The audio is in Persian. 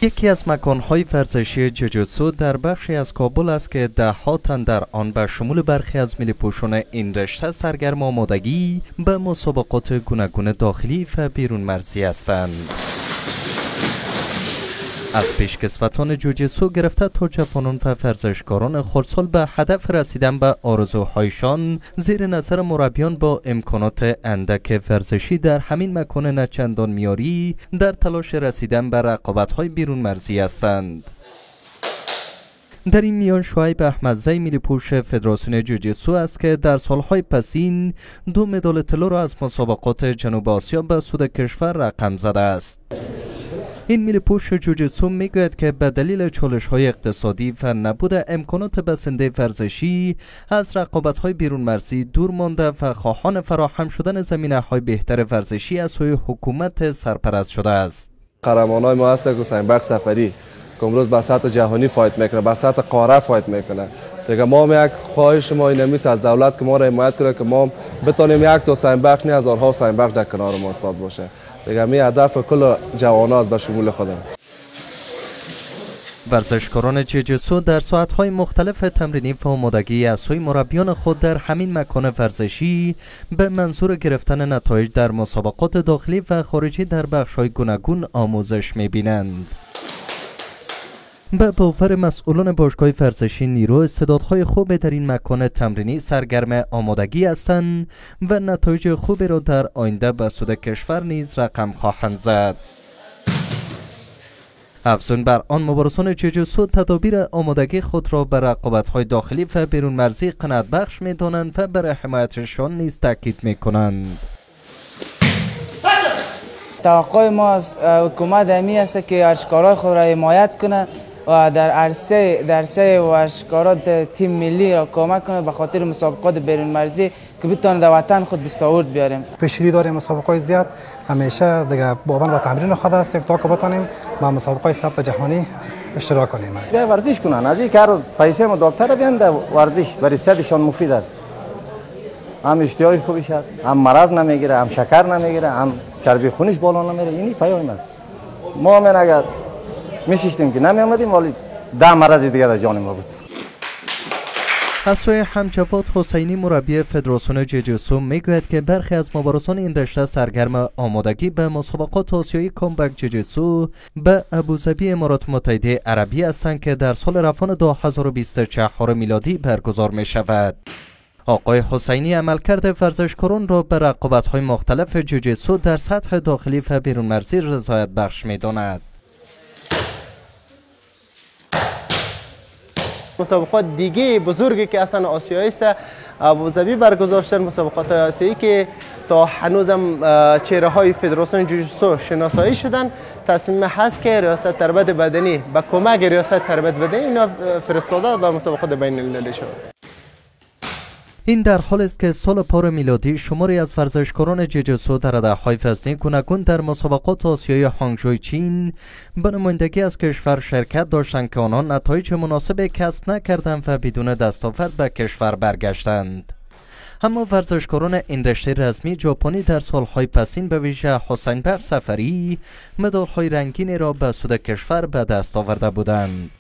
یکی از مکانهای ورزشی جوجوتسو در بخشی از کابل است که ده‌ها تن در آن به شمول برخی از ملی‌پوشان این رشته سرگرم آمادگی به مسابقات گوناگون داخلی و بیرون مرزی هستند. از پیشکسوتان جوجوتسو گرفته تا جوانان و ورزشکاران خردسال به هدف رسیدن به آرزوهایشان زیر نظر مربیان با امکانات اندک ورزشی در همین مکان نچندان میاری در تلاش رسیدن به رقابت‌های بیرون مرزی هستند. در این میان شعیب احمدزی ملی‌پوش فدراسیون جوجوتسو است که در سالهای پسین 2 مدال طلا را از مسابقات جنوب آسیا به سود کشور رقم زده است. این ملی‌پوش جوجوتسو میگوید که به دلیل چالش‌های اقتصادی و نبود امکانات بسنده ورزشی از رقابت‌های بیرون مرزی دور مانده و خواهان فراهم شدن زمینه‌های بهتر ورزشی از سوی حکومت سرپرست شده است. قهرمانای ما هست که حسین بخش سفری که امروز به سطح جهانی فایت میکنه، به سطح قاره فایت میکنه. دیگه ما یک خواهش ما این است از دولت که ما را حمایت کنه که ما بتونیم یک تا حسین بخش نه هزارها حسین بخش در کنار ما استاد باشه. دیگه می هدف کل جوانان به شمول خودم. ورزشکاران جوجوتسو در ساعت‌های مختلف تمرینی و آمادگی از سوی مربیان خود در همین مکان ورزشی به منظور گرفتن نتایج در مسابقات داخلی و خارجی در بخش‌های گوناگون آموزش می‌بینند. به باور مسئولان باشگاه ورزشی نیرو استعدادهای خوب در این مکان تمرینی سرگرم آمادگی هستند و نتایج خوبی را در آینده به سود کشور نیز رقم خواهند زد. افزون بر آن مبارزان جوجوتسو تدابیر آمادگی خود را به رقابت‌های داخلی و بیرون مرزی قناعت بخش می‌دانند و بر حمایتشان نیز تاکید می‌کنند. توقع ما از حکومت همی است که ورزشکارای خود را حمایت کنه و در عرصه ورزشکاران تیم ملی را کمک کنه به خاطر مسابقات بیرون مرزی که بتونه در وطن خود دستاورد بیاریم. پیشروی داریم مسابقات زیاد، همیشه دیگه باور و تمرین خود هستیم تا که بتونیم با مسابقات ثبت جهانی اشتراک کنیم. بیا ورزش کنن، از این کار پیسه ما دکتر بیان ورزش برای صحتشان مفید است. هم اشتهای خوبش است، هم مرض نمیگیره، هم شکر نمیگیره، هم چربی خونش بالا نمیره. اینی پیام است. ما هم اگر میشیشتیم که نمی آمدیم ولی 10 مرض دیگه در جان ما بود. از سوی همجواد حسینی مربی فدراسیون جوجوتسو میگوید که برخی از مبارزان این رشته سرگرم آمادگی به مسابقات آسیایی کامبک جوجوتسو به ابوظبی امارات متحده عربی هستند که در سال روان 2024 میلادی برگزار می شود. آقای حسینی عملکرد ورزشکاران را به رقابت‌های مختلف جوجوتسو در سطح داخلی و بیرون مرزی رضایت بخش می‌داند. مسابقات دیگه بزرگی که اصلا آسیایی است ابوظبی برگزار شدن مسابقات آسیایی که تا هنوزم چهره های فدراسیون جوجوتسو شناسایی شدن. تصمیم هست که ریاست تربیت بدنی با کمک ریاست تربیت بدنی اینا فرستاده به مسابقات بین المللی شد. این در حال است که سال پار میلادی شماری از ورزشکاران جوجوتسو در رده‌های وزنی گوناگون در مسابقات آسیایی هانگژو چین به نمایندگی از کشور شرکت داشتند که آنها نتایج مناسب کسب نکردند و بدون دستاورد به کشور برگشتند. اما ورزشکاران این رشته رسمی ژاپنی در سالهای پسین به ویژه حسین بخش سفری مدال‌های رنگینی را به سود کشور به دست آورده بودند.